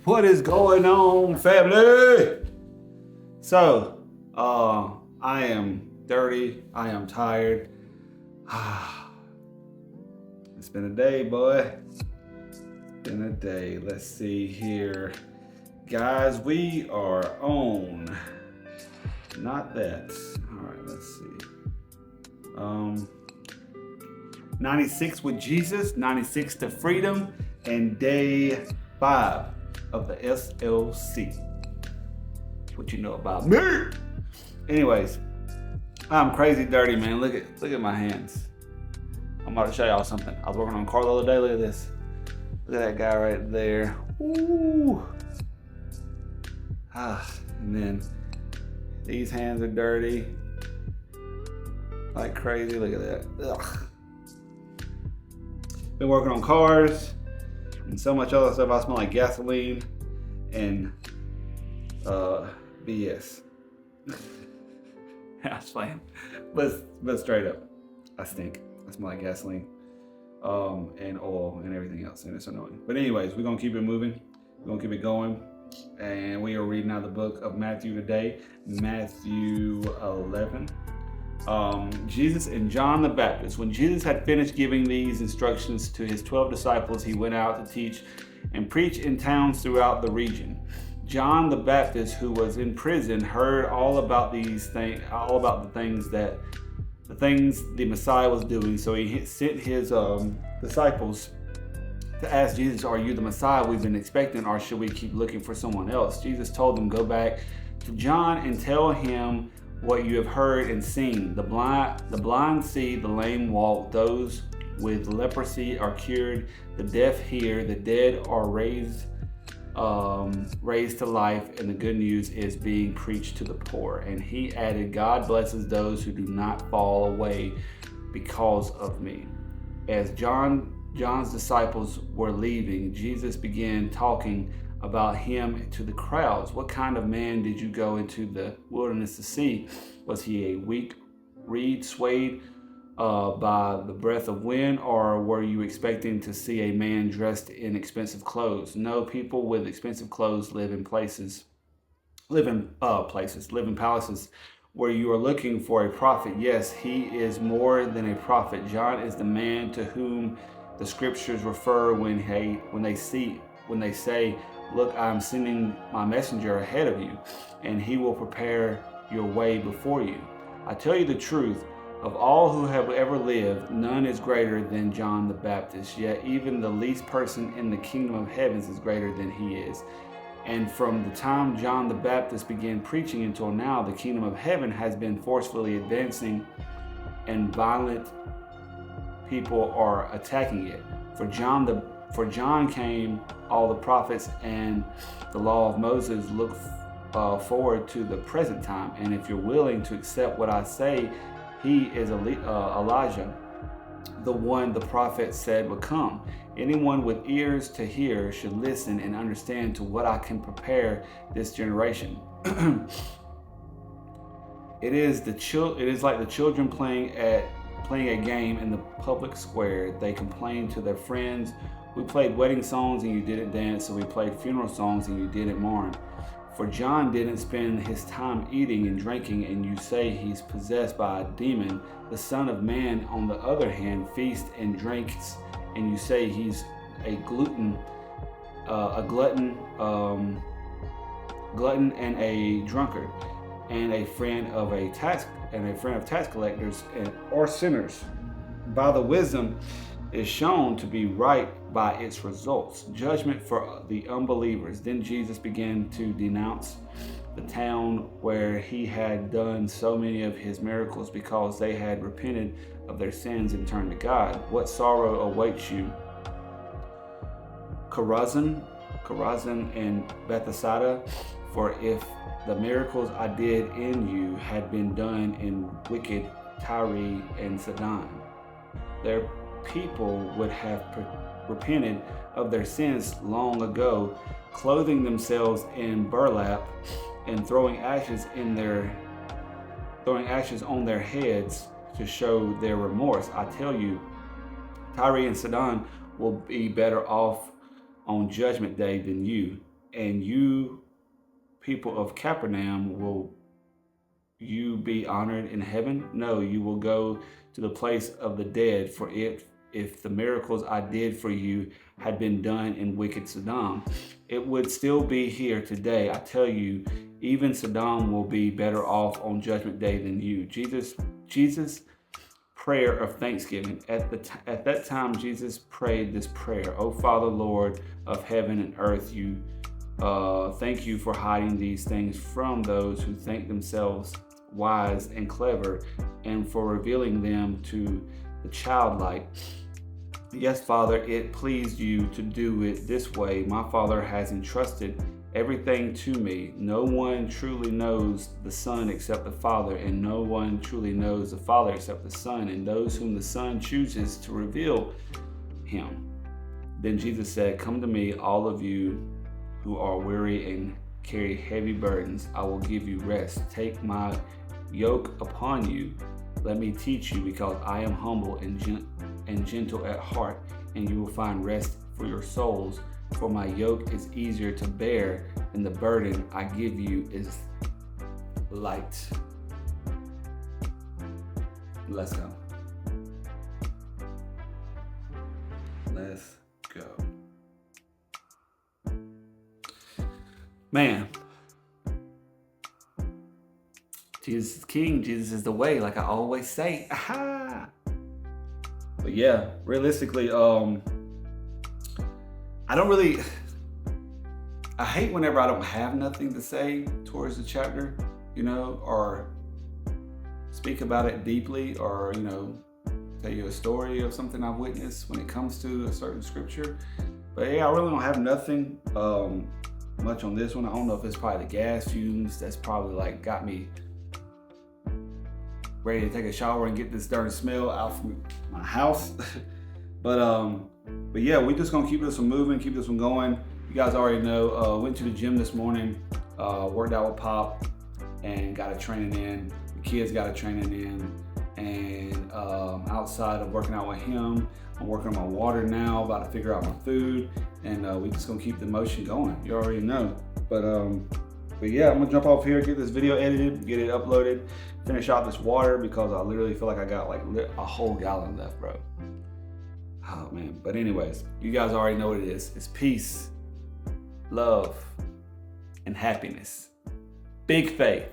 What is going on, family? So, I am dirty. I am tired. It's been a day, boy. It's been a day. Let's see here. Guys, we are on. Not that. All right, let's see. 96 with Jesus, 96 to freedom, and day 5 of the SLC. What you know about me? Anyways, I'm crazy dirty, man. Look at my hands. I'm about to show y'all something. I was working on a car the other day. Look at this. Look at that guy right there. Ooh. And then these hands are dirty. Like crazy. Look at that. Ugh. Been working on cars and so much other stuff. I smell like gasoline and BS. I was playing, but straight up, I stink. I smell like gasoline, and oil and everything else, and it's annoying. But anyways, we're gonna keep it moving. We're gonna keep it going, and we are reading out the book of Matthew today, Matthew 11. Jesus and John the Baptist. When Jesus had finished giving these instructions to his 12 disciples, he went out to teach and preach in towns throughout the region. John the Baptist, who was in prison, heard all about these things, all about the things the Messiah was doing. So he sent his disciples to ask Jesus, "Are you the Messiah we've been expecting, or should we keep looking for someone else?" Jesus told them, "Go back to John and tell him what you have heard and seen. The blind see, the lame walk, those with leprosy are cured, the deaf hear, the dead are raised to life, and the good news is being preached to the poor." And he added, "God blesses those who do not fall away because of me." As John's disciples were leaving, Jesus began talking about him to the crowds. "What kind of man did you go into the wilderness to see? Was he a weak reed swayed by the breath of wind, or were you expecting to see a man dressed in expensive clothes? No, people with expensive clothes live in palaces. Where you are looking for a prophet, yes, he is more than a prophet. John is the man to whom the scriptures refer when they say, 'Look, I am sending my messenger ahead of you, and he will prepare your way before you.' I tell you the truth, of all who have ever lived, none is greater than John the Baptist, yet even the least person in the kingdom of heavens is greater than he is. And from the time John the Baptist began preaching until now, the kingdom of heaven has been forcefully advancing, and violent people are attacking it. For John came, all the prophets and the law of Moses look forward to the present time. And if you're willing to accept what I say, he is Elijah, the one the prophet said would come. Anyone with ears to hear should listen and understand to what I can prepare this generation." It is like the children playing a game in the public square. They complain to their friends, "We played wedding songs and you didn't dance, so we played funeral songs and you didn't mourn." For John didn't spend his time eating and drinking, and you say he's possessed by a demon. The Son of Man, on the other hand, feasts and drinks, and you say he's a glutton and a drunkard, and a friend of tax collectors or sinners. By the wisdom is shown to be right by its results. Judgment for the unbelievers. Then Jesus began to denounce the town where he had done so many of his miracles, because they had repented of their sins and turned to God. "What sorrow awaits you, Chorazin and Bethsaida? For if the miracles I did in you had been done in wicked Tyre and Sidon, their people would have repented of their sins long ago, clothing themselves in burlap and throwing ashes on their heads to show their remorse. I tell you, Tyre and Sidon will be better off on Judgment Day than you. and you people of Capernaum, will you be honored in heaven? No, you will go to the place of the dead. For if the miracles I did for you had been done in wicked Sodom, it would still be here today. I tell you, even Sodom will be better off on Judgment Day than you. Jesus' prayer of thanksgiving. At that time, Jesus prayed this prayer: "O Father, Lord of heaven and earth, thank you for hiding these things from those who think themselves wise and clever, and for revealing them to the childlike. Yes, Father, it pleased you to do it this way. My Father has entrusted everything to me. No one truly knows the Son except the Father, and no one truly knows the Father except the Son, and those whom the Son chooses to reveal him." Then Jesus said, "Come to me, all of you who are weary and carry heavy burdens. I will give you rest. Take my yoke upon you. Let me teach you, because I am humble and gentle at heart, and you will find rest for your souls. For my yoke is easier to bear, and the burden I give you is light." Let's go. Let's go. Man, Jesus is King. Jesus is the way, like I always say. Aha! But yeah, realistically, I don't really. I hate whenever I don't have nothing to say towards the chapter, or speak about it deeply, or tell you a story of something I've witnessed when it comes to a certain scripture. But yeah, I really don't have nothing much on this one. I don't know if it's probably the gas fumes that's probably like got me ready to take a shower and get this dirty smell out from my house. but yeah, we just gonna keep this one moving, keep this one going. You guys already know, went to the gym this morning, worked out with Pop, and got a training in. The kids got a training in, and outside of working out with him, I'm working on my water now, about to figure out my food, and we just gonna keep the motion going. You already know. But yeah, I'm gonna jump off here, get this video edited, get it uploaded, finish out this water, because I literally feel like I got like a whole gallon left, bro. Oh man. But anyways, you guys already know what it is. It's peace, love, and happiness. Big faith.